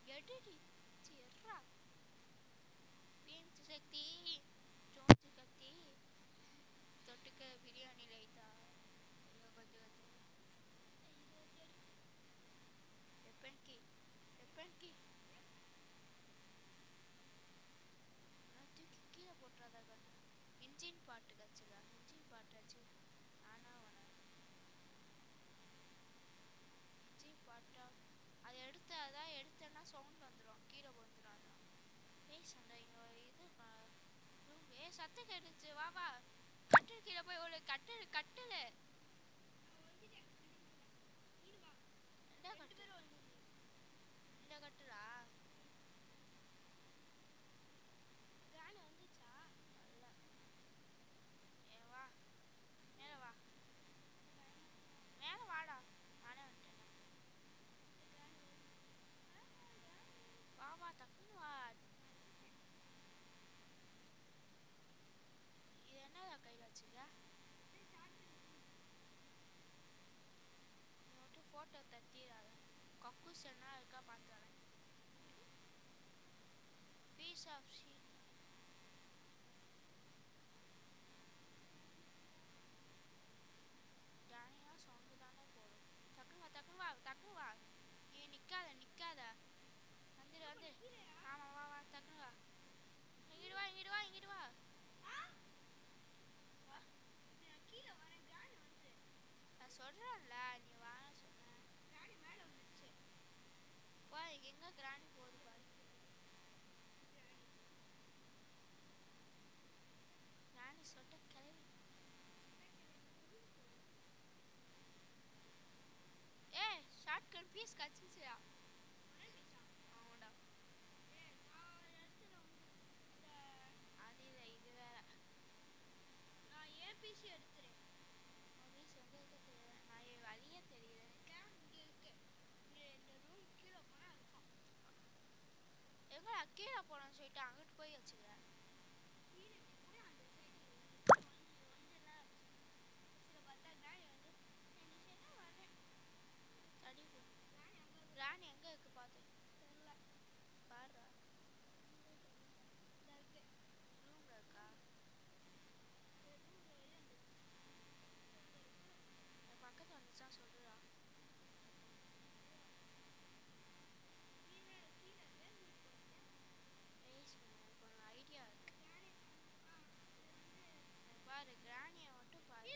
எடுடி சிறா beams சக்தி Jones சக்தி தொட்டுக்க பிரியாணி லைட்டா ஐயோ கொஞ்சம் வெப்பன்கி வெப்பன்கி தூக்கி கீழே போட்டுறாதா கண்ணு இன்ஜின் பாட்டு கச்சுதா இன்ஜின் பாட்டாச்சு ஆனா வேணா இன்ஜின் பாட்டா அதை அதான் எடுத்தேன்னா சவுண்ட் வந்துடும் கீழே வந்துடும் அதான் ஏய் சண்டை இங்கே இது ஏ சத்தம் கேட்டுச்சு வா வா கட்டில் கீழே போய் ஒரு கட்டில் கட்டில் இந்த கட்டுலா வா மேலே வா மேலே வாடா நானே வந்துட்டேன் வா வா டக்குன்னு வா இது என்னடா கையில் வச்சுக்க நீ மட்டும் ஃபோட்டோ தட்டிடாத கக்கூஸ் என்ன இருக்கா பார்த்து வரேன் பீஸ் ஆஃப் ஷீட் ஜானியா சவுண்டு தானே போடும் டக்குனு வா நீ நிற்காத வந்துடு ஆமாம் வா வா டக்குனு வா இங்கிட்டு வா நான் சொல்கிறேன்ல நீ வாங்க சொன்னேன் வா எங்கே கிராணி போகுது பாரு கிராணி சொட்ட கிளவி ஷார்ட் கன்ஃபியூஸ் கச்சிச்சியா ஆமாடா அது இல்லை இது வேற நான் ஏபிசி எடுத்துறேன் ஏபிசி எங்கே இருக்க தெரியல நான் வழியே தெரியல இங்கே இருக்கு இந்த ரூம் கீழே போனால் இருக்கும் எங்கடா கீழே போனோம்னு சொல்லிட்டு அங்கிட்டு போய் வச்சுக்கிறேன் ராணி எங்கே இருக்கு பார்த்து தெரியல பாரு ரூம்ல இருக்கா என் பக்கத்தில் வந்துச்சா சொல்லுடா ஐடியா இருக்கு பாரு கிராணியை மட்டும் பாரு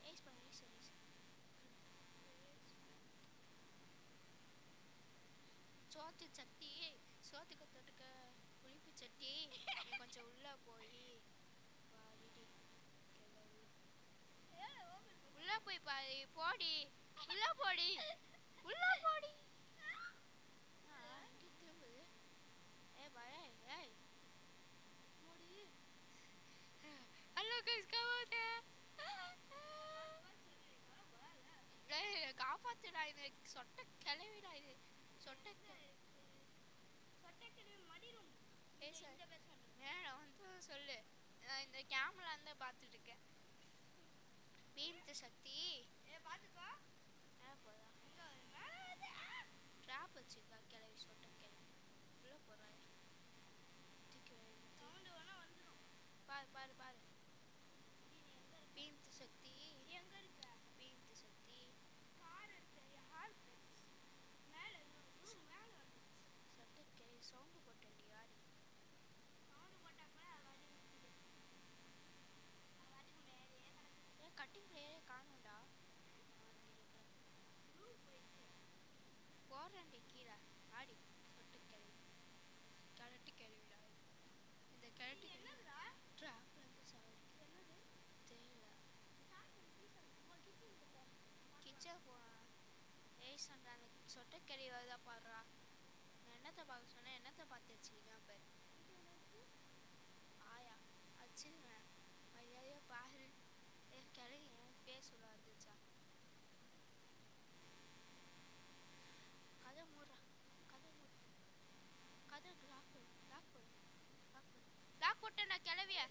ஏஸ் பண்ணு சோத்து சட்டி சோத்துக்கு தொட்டுக்க புளிப்பு சட்டி கொஞ்சம் உள்ள போய் உள்ள போய் பாரு போடி உள்ள போடி திரும்புது ஹலோ கைஸ் காப்பாத்துடா இது சொட்ட கிளவிடா இது சொட்ட மேல வந்து சொல்லு நான் இந்த கேமரா இருந்தா பார்த்துட்டு இருக்கேன் பீம்ஸ் சக்தி பார்த்துக்கோ போதா ட்ராப் வச்சுக்கா கிளவி சொட்ட கிளவி உள்ள போறாரு பாரு பீம்ஸ் சக்தி எங்க இருக்க பீம்ஸ் சக்தி கார் இருக்கு யார் மேல சொட்ட கிளவி சவுண்டு போட்டேன் யாரு சவுண்டு போட்டா கூட கட்டிங் பிளேயரே காணும்டா போறேன்டி கீழே ஆடி சொட்டு கிளட்டு கிளவிடா இந்த கிளட்டு ட்ராப்ல இருந்து சவுண்ட் தெரியல கிச்சன் போனா ஏய் சண்டை அந்த சொட்ட கிளவி வருதா பாடுறா நான் என்னத்தை பார்க்க சொன்னேன் என்னத்தை பார்த்து வச்சுக்கிங்க பேர் ஆயா வச்சிருவேன் மரியாதையா பாரு கிளவி பேர் சொல்ல வந்துச்சா கதை மூடுறா கதை லாக் போட்டேன்டா கிளவிய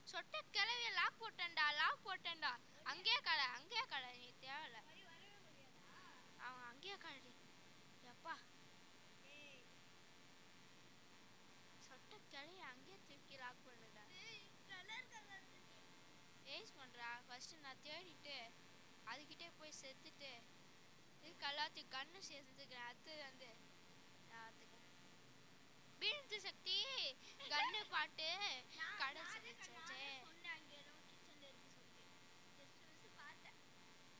சொட்ட கிளவிய லாக் போட்டேன்டா அங்கேயே கடை நீ தேவையில்ல அவன் அங்கேயே கடை வேஸ்ட் பண்ணுறா. ஃபஸ்ட்டு நான் தேடிட்டு அதுக்கிட்டே போய் செத்துட்டு இதுக்கு எல்லாத்தையும் கண்ணு சேர்ந்துக்கிறேன். அடுத்தது வந்து வீழ்த்து சக்தி கண்ணு பாட்டு கடை செஞ்சுச்சே.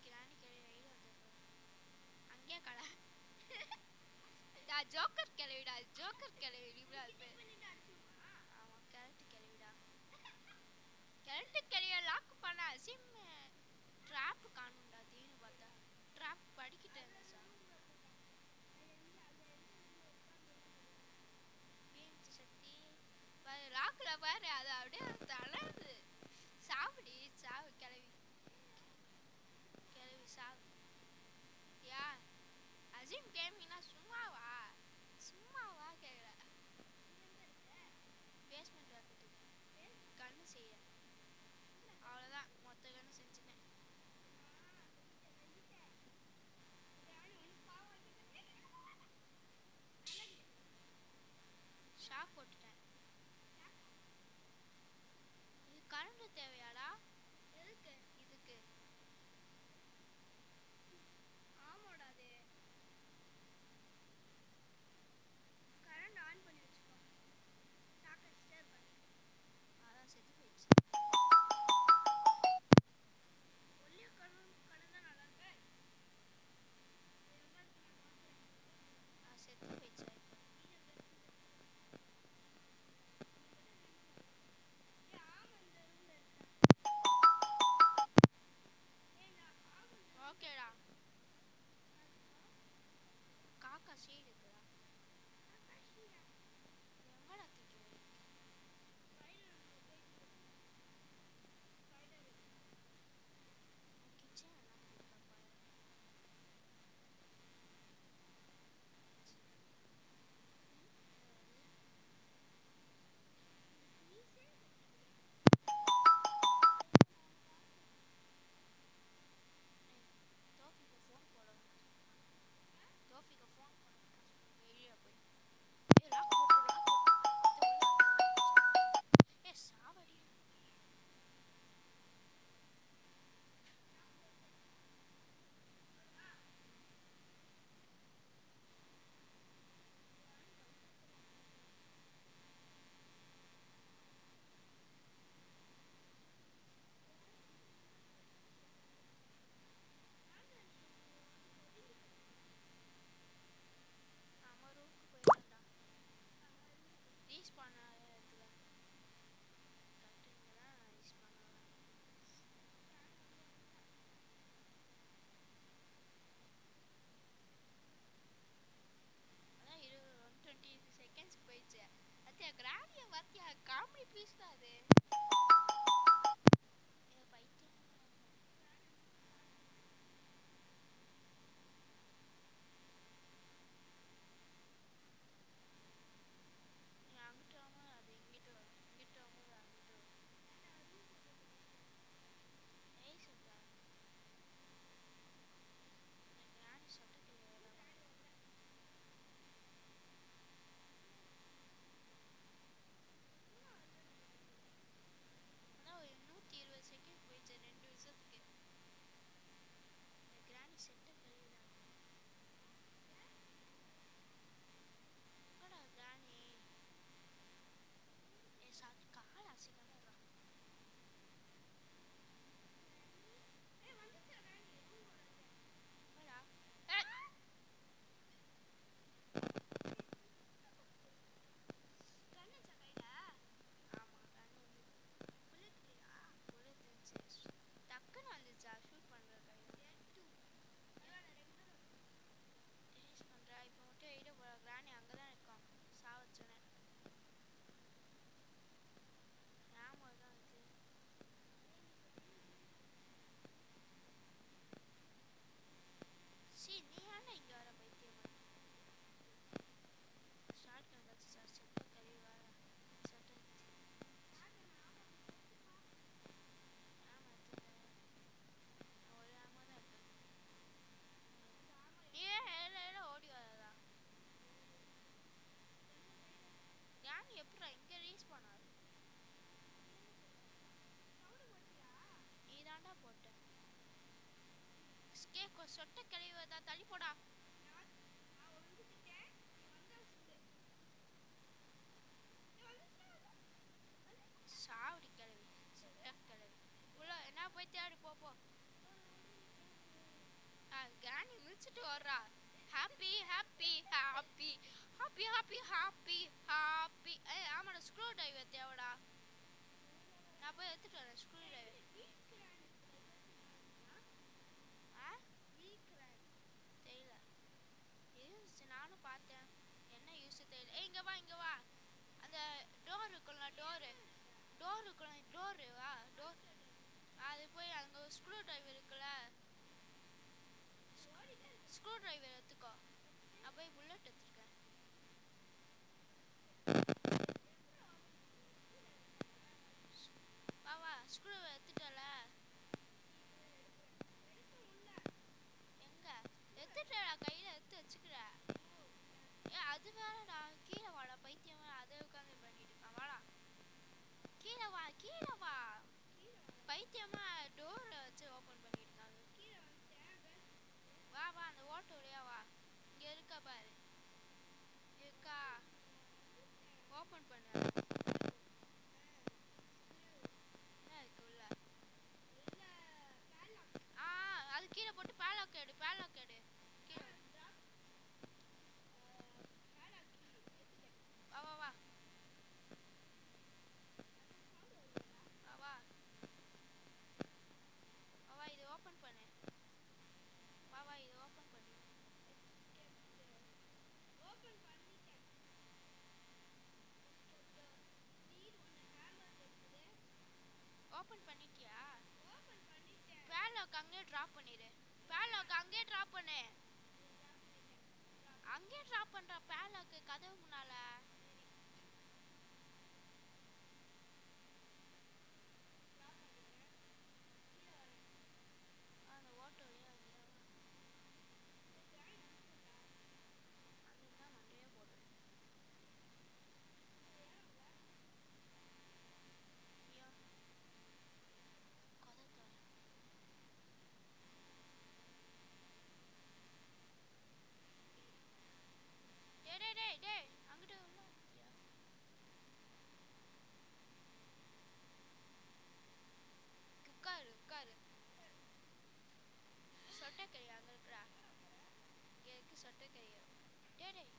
கிராணி கிளவி அங்கேயே கடை ஜோக்கர் கிளவிடா. ஜோக்கர் கிளவி. ஆமாம் கிழட்டு கிளவிடா. கிழட்டு கிளவியை லாக் பண்ண சிம் ட்ராப்பு காணும்டா. தீனு பார்த்தா ட்ராப் படிக்கிட்டே இருந்தேன் சார். வீழ்த்து சக்தி லாக்கில் பாரு. அது அப்படியே தளருது. சாப்பிடி சாவு கிளவி. கிளவி சாவு. யா அஜிம் கேமிங்னா சும்மாவா கேட்குற. பேஸ்மெண்ட் இருக்குது. கண்ணு செய்ய அவ்வளோதான். மொத்த கண்ணு செஞ்சுட்டேன். ஷாக் போட்டுட்டேன். இது கரண்ட் தேவையாடா? எதுக்கு? இதுக்கு ஆமாடா. அது கரண்ட் ஆன் பண்ணி வச்சுக்கோ. ஷாக் அடிச்சுட்டே இருப்பாரு. அதான் செத்து போயிடுச்சு. சொட்ட கிளவி தள்ளி போடா. சாவடி கிளவி சொட்ட கிளவி உள்ள என்ன போய் தேடி போ. கிராணி மிதிச்சுட்டு வர்றா. Happy happy happy happy happy happy happy. ஆமாடா ஸ்க்ரூ டிரைவர் தேவைடா. நான் போய் எடுத்துட்டு வரேன் ஸ்க்ரூ டிரைவர். தெரியல இருந்துச்சு நானும் பார்த்தேன். என்ன யூஸ் தெரியல. இங்கே வா. அந்த டோர் இருக்குல்ல டோரு வா டோர். அது போய் அங்கே ஸ்க்ரூ டிரைவர் இருக்குல்ல ஸ்க்ரூ டிரைவர் எடுத்துக்கோ. நான் போய் புல்லட் எடுத்துருக்கேன். வா ஸ்க்ரூ எடுத்துட்டல. எங்க எடுத்துட்டா கையில் எடுத்து வச்சுக்கிற. அது வேறடா. கீழே வாடா பைத்தியமா. அதை உட்காந்து பண்ணிட்டு இருக்கான். வாடா கீழே வா பைத்தியமா. டோரை வச்சு ஓப்பன் பண்ணிட்டு இருக்காங்க. வா அந்த ஓட்டு வழியா வா. இங்க இருக்கா பாரு. இருக்கா ஓப்பன் பண்ணு. என்ன இருக்கு உள்ள? அது கீழே போட்டு பேலாக் எடு கீழே. வா இது ஓப்பன் பண்ணு. வா இது ஓப்பன் பண்ணு. ஓப்பன் பண்ணிட்டியா? பேலாக் அங்கே டிராப் பண்ணிடு. பேலாக் அங்கே டிராப் பண்ணு. அங்கே டிராப் பண்ற பேலாக் கதவு முன்னால. அந்த ஓட்டு வழியா அதுதான் மண்டையே போடுறேன். டேய் அங்கிட்டு உட்காரு. சொட்டக்கறி அங்க இருக்குடா. இங்க இருக்கு சொட்டக்கறி. டேய்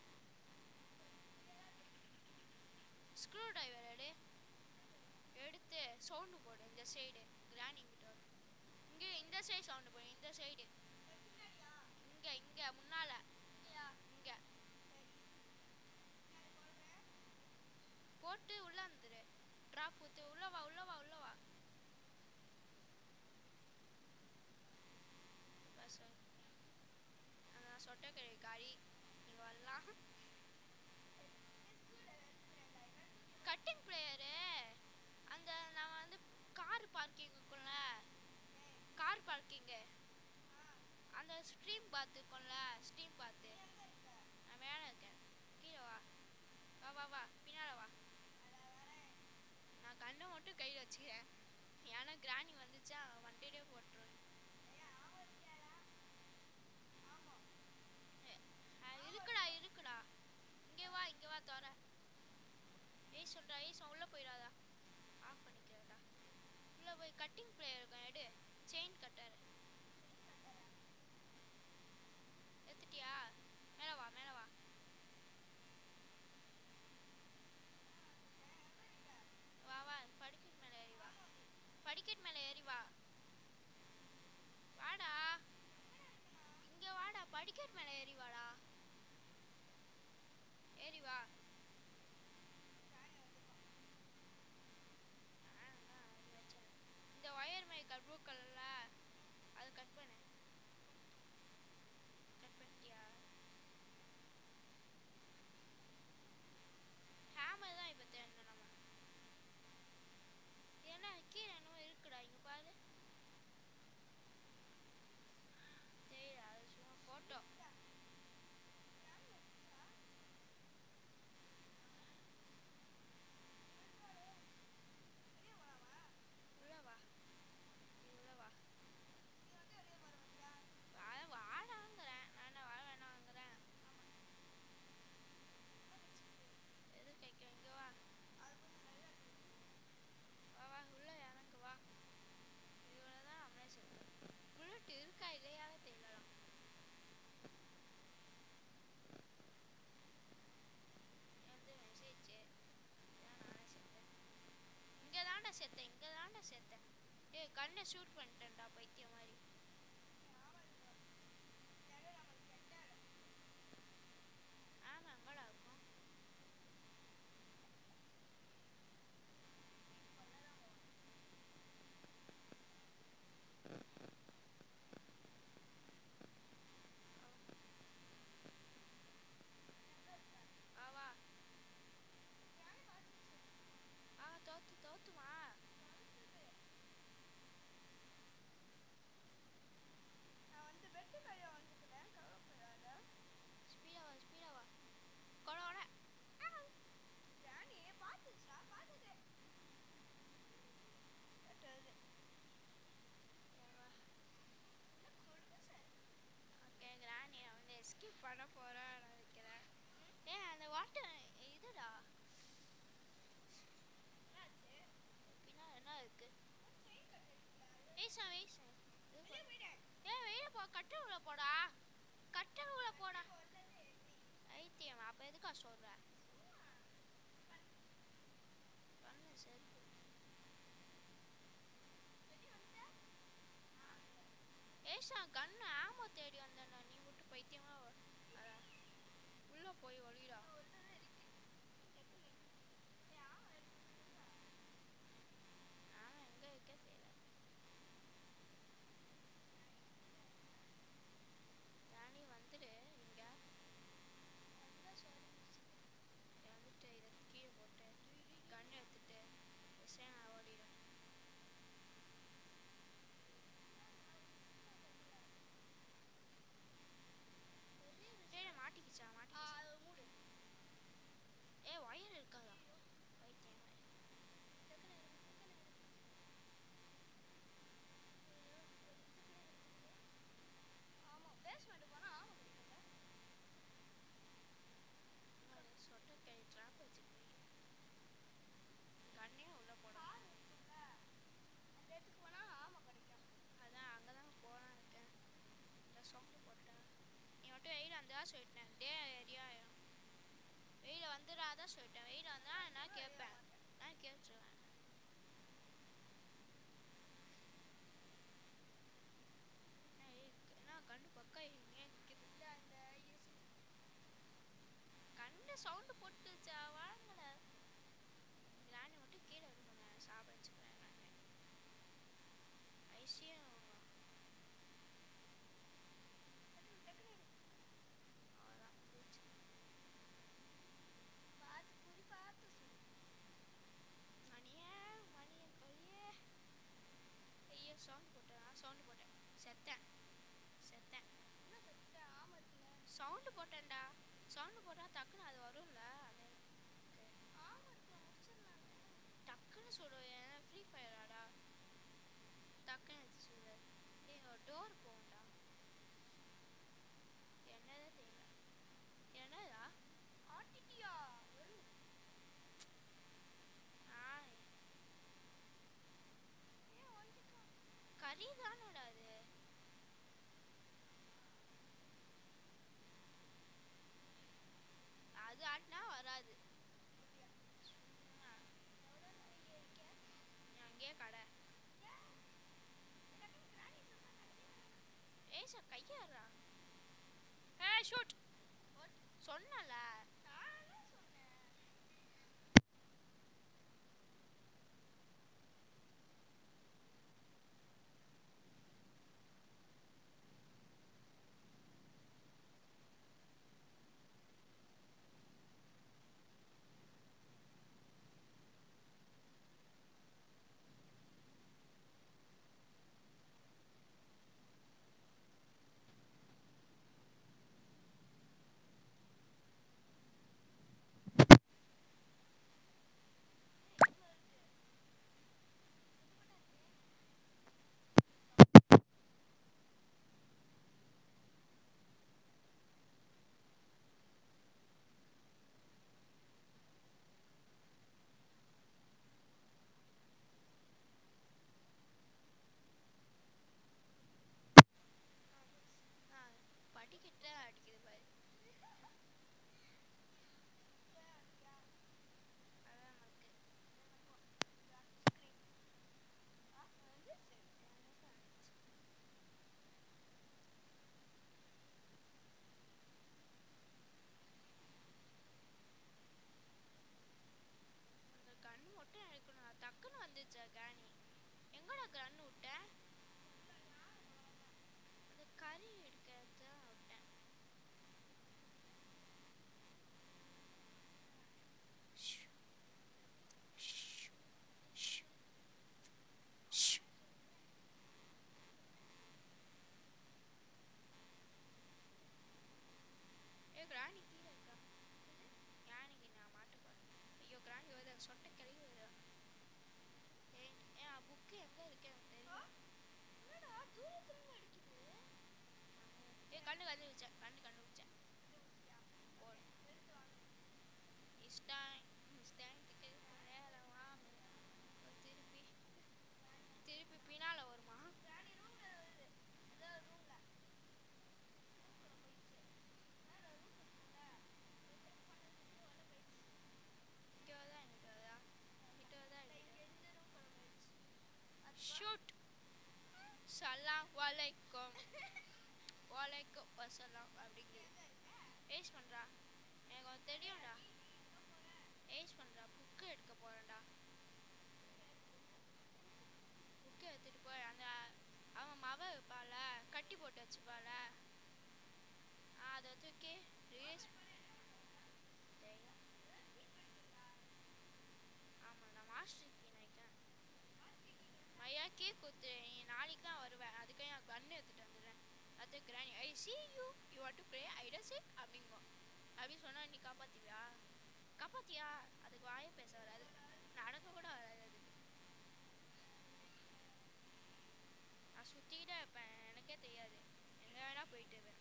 ஸ்க்ரூ டிரைவர் எடுத்து சவுண்டு போடு. இந்த சைடு கிராணி கிட்ட இங்க இந்த சைடு சவுண்டு போடு. இந்த சைடு இங்க முன்னால இங்க போட்டு உள்ள வந்துரு. டிராப் ஊத்து. உள்ள வா. அதான் சொட்டக்கறி காரி நீ வரலாம். கட்டிங் பிளேயரு அந்த நான் வந்து கார் பார்க்கிங் இருக்கும்ல கார் பார்க்கிங்கு அந்த ஸ்ட்ரீம் பார்த்துக்கோம்ல ஸ்ட்ரீம் பார்த்து. நான் மேலே இருக்கேன். கீழே வா பின்னால் வா. நான் கண்ணை மட்டும் கையில் வச்சுக்கிறேன். ஏன்னா கிராணி வந்துச்சா வண்டியிலே போட்டுருவேன். இருக்குடா இங்கே வா தோற. ஏய் உள்ள போயிடாதா. ஆஃப் பண்ணிக்கிறதா. உள்ள போய் கட்டிங் பிளேயர் இருக்கும் எடு. செயின் கட்டர் எடுத்துட்டியா? மேலே வா படிக்கட் மேலே ஏறி வா. வாடா இங்க வாடா. படிக்கட் மேலே ஏறி வாடா. ஏறி வா. இந்த ஒயர் மேக்கர் ப்ளூ கலர்ல அது கட் பண்ணிட்டியா? ஹேமர் தான் இப்போ தேடணும் நம்ம. ஏன்னா கீழே இன்னும் இருக்குடா. இங்க பாரு. தெரியல அது சும்மா போட்டோ. கண்ணை ஷூட் பண்ணிட்டேன்டா பைத்தியம் மாதிரி. ஆமாம் எங்கடா இருக்கும்? வா தோத்துமா? ஸ்பீடா வா கொடோட. ஓகே கிராணி வந்து எஸ்கேப் பண்ண போறான்னு நினைக்கிறேன். அந்த வாட்டர் இதுடா பின்னா என்ன இருக்கு? வெயிட் வெளிய போ. கட்டருக்குள்ள போடா. ஐத்தியம் அப்ப எதுக்கா சொல்ற? கண்ணு செருப்பு. கண்ணு ஆமோ தேடி வந்தேன்டா. நீ விட்டு பைத்தியமா உள்ள போய் ஒளிடா. ஆமா எங்க இருக்க தெரியல. ராணி வந்துடு. இங்க வந்துட்டு இதை கீழே போட்டு கண்ணு எடுத்துட்டு நான் ஓடிடும். மாட்டிக்கிச்சா? ஒயர் இருக்காதா? பைத்தியம். சொட்டை ட்ராப் வச்சுருக்கீங்க. கண்ணையும் உள்ள போடலாம். அதான் அங்கதான் போலாம் இருக்கேன். சவுண்டு போட்டேன். நீ மட்டும் வெயில் வந்தா சொல்லிட்டேன். ஏரியா வெயில வந்துடாதான் சொல்லிட்டேன். வெயில் வந்தா நான் கேட்பேன். நான் கேட்டுருவேன். கண்ணு பக்கம் கண்ணு சவுண்டு போட்டுச்சா? வாங்கல ராணி மட்டும் கீழே இருக்கணும். சாப்பிட வச்சுக்கிறேன். ஐசியும் சவுண்டு போட்டேன். செத்தேன். சவுண்டு போட்டேன்டா. சவுண்டு போட்டா டக்குன்னு அது வரும்ல. டக்குன்னு சொல்லுவேன். ஃப்ரீ ஃபயராடா. டக்குன்னு எடுத்து சொல்லு. டோர் போகும்டா. என்னதே தெரியல. என்னதா ஆட்டிட்டியா? கறி தானடா அது. அது ஆட்டினா வராது. அங்கேயே கடை. கையாடுறா. ஷூட் சொன்னல. படிக்கிட்ட அடிக்குது பாரு. கிராணி கீழே இருக்கா? யானைக்கு நான் மாட்ட போறேன். ஐயோ கிராணி வருது, சொட்டை கிளம்பி வருதா? ஏன் புக்கு எங்கே இருக்கு எனக்கு தெரியும். கண்ணு கண்டுபிடிச்சேன், கண்டுபிடிச்சேன். திருப்பி பின்னால வருமா? ஷூட். சலாம் வலைக்கும். வலைக்கும் வசலாம் அப்படிங்கிறது ஏஸ் பண்ணுறா. எனக்கு ஒன்று தெரியும்டா. ஏஸ் பண்ணுறா. புக்கு எடுக்க போகிறேன்டா. புக்கு எடுத்துகிட்டு போய் அந்த அவன் மவ வைப்பால, கட்டி போட்டு வச்சுப்பால, அதை தூக்கி ரேஸ். ஆமாம், நான் மாஸ்டர் கீ நினைக்கிறேன். ஐயா கேக் கொடுத்து நாளைக்கு தான் வருவேன், அதுக்கு நான் கன்று எடுத்துகிட்டு வந்துடுறேன். அது granny I see you you what to play ஐடா சிக் அப்படிங்கோ. அப்படி சொன்னால் நீ காப்பாற்றியா? காப்பாற்றியா? அதுக்கு வாயை பேச வராது, நடக்க கூட வராது. அதுக்கு நான் சுற்றிக்கிட்டே இருப்பேன், எனக்கே தெரியாது, எங்கே வேணா போயிட்டு இருப்பேன்.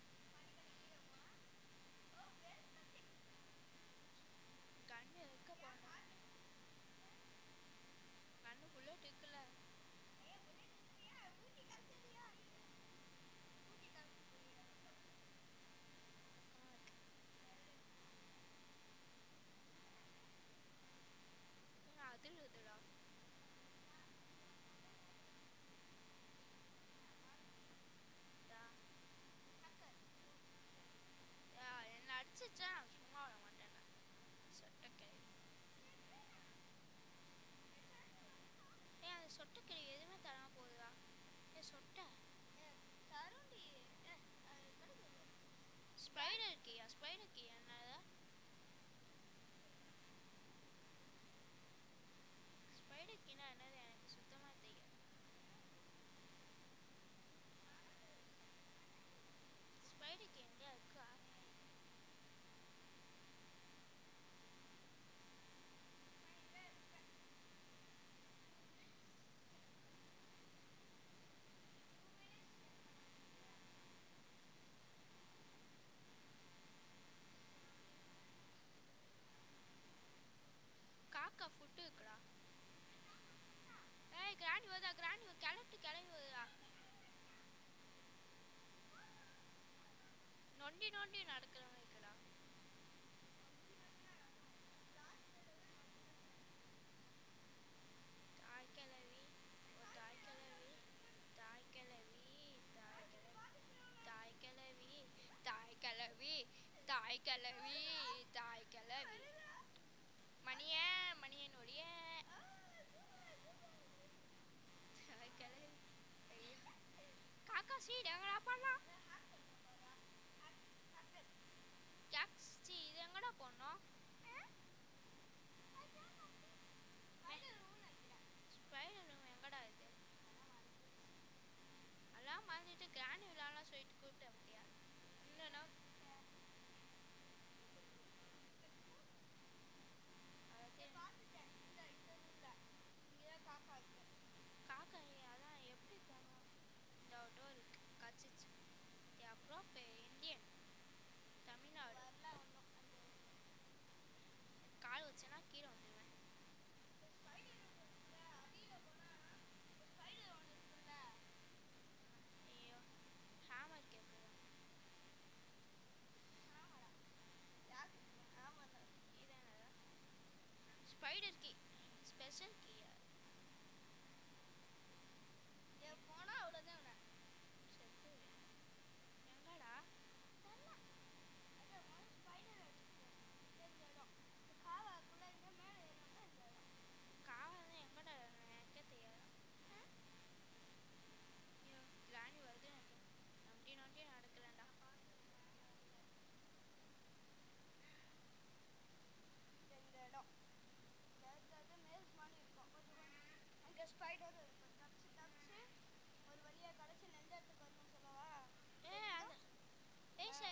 கண்ணு இருக்க போனேன், கண்ணு புல்லட் இருக்குல்ல. அதிருதுடா. என்ன அடிச்சிச்சா நான் சும்மா விட மாட்டேன். சொட்டக்கிளி. அந்த சொட்டக்கிளி எதுவுமே தராம போகுதா? சொட்டை ஸ்பைடர் கீயா? ஸ்பைடர் கீ என்னது? ஸ்பைடர் கீனா என்னது? எனக்கு சுத்தமாக தெரியாது. ஸ்பைடர் கீ எங்கே இருக்கா? காக்கா ஃபுட்டு இருக்குடா. கிராண்டி வருதா? கிராண்டி கிளம்பி வருதா? நொண்டி நொண்டி நடக்கிறவங்க இருக்குடா. தாய் கிளவி, தாய் கிளவி, தாய் கிளவி, தாய் கிளவி, தாய் கிளவி, தாய் கிளவி, தாய் கிளவி, தாய் கிளவி, மணியனுடைய தாய் கிளவி. காக்கா சீடு எங்கடா பண்ணலாம்? டாக்ஸி இது எங்கடா போடணும்? ஸ்பைடர் ரூம் எங்கடா இது? எல்லாம் மறந்துட்டு கிராண்ட் விழாலாம் சொல்லிட்டு கூப்பிட்டு அப்படியா? இல்லைண்ணா காக்கா அதான் எப்படி போகணும்? இந்த டோர் கச்சிச்சு. அப்புறம் இந்தியன் தமிழ்நாடு கால் வச்சேன்னா கீழே வந்துடுவேன். ஐயோ ஹேமர் கேட்குது. ஸ்பைடர் கீ ஸ்பெஷல் கீ போனா அவ்வளோதான். எங்கடா காவல் எங்கடா? எனக்கே தெரியாது. ஐயோ கிராணி வருது, எனக்கு நொண்டி நொண்டி நடக்கலண்டா. ஸ்பைடர் இருக்கும். தப்பிச்சு ஒரு வழியாக கடைசி எந்த இடத்துக்கு வரணும்னு சொல்லவா? ஏசா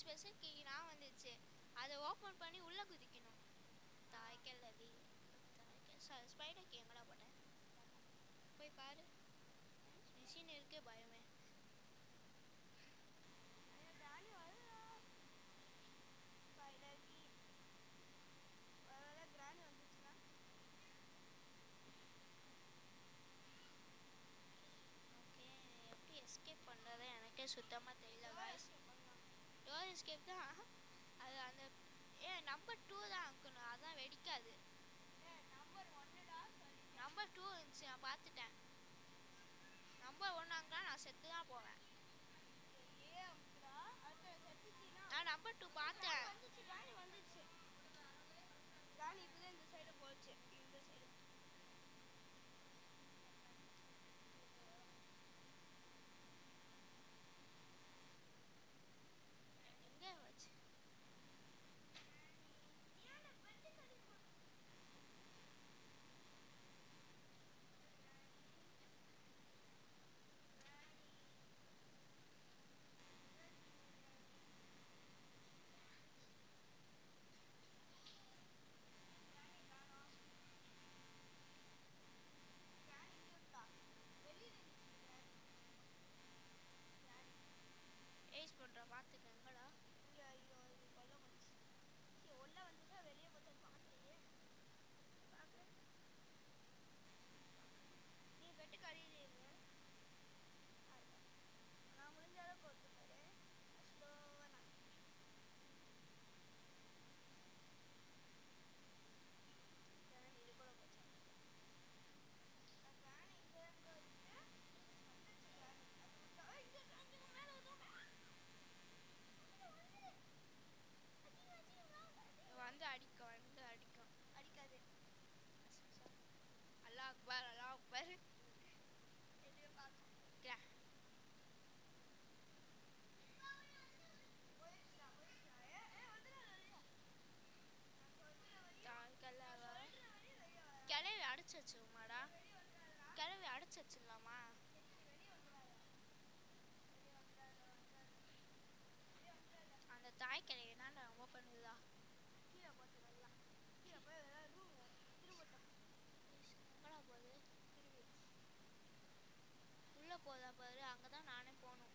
ஸ்பெஷல் கீலாம் வந்துச்சு. அதை ஓப்பன் பண்ணி உள்ளே குதிக்கணும். தாய்க்கல்லவி ஸ்பைடர் கீ எங்கடா போட்டேன்? போய் பாரு. மிஷின் இருக்கே பயமே. எப்படி எஸ்கேப் பண்ணுறது எனக்கே சுத்தமாக தெரியல காய்ஸ். டோர் எஸ்கேப் தான். அது அந்த நம்பர் 2 தான் இருக்கணும், அதான் வெடிக்காது. நம்பர் 2 இருந்துச்சு, நான் பார்த்துட்டேன். நம்பர் 1 அங்கே நான் செத்து தான் போவேன். நான் நம்பர் 2 பார்த்தேன். எங்கே வச்சு ஏஸ் பண்ணுற பார்த்துக்க. எங்கடா வந்து அடிக்கும். அடிக்காது. அல்லாஹ் அக்பர், அல்லாஹ் அக்பர். கிளவி அடிச்சு வச்சுமாடா. கிளவி அடிச்சு வச்சிடலாமா? அந்த தாய் கிளவி என்னடா ரொம்ப பண்ணுதா? எங்கடா போகுது? உள்ள போதா பாரு, அங்கதான் நானே போகணும்.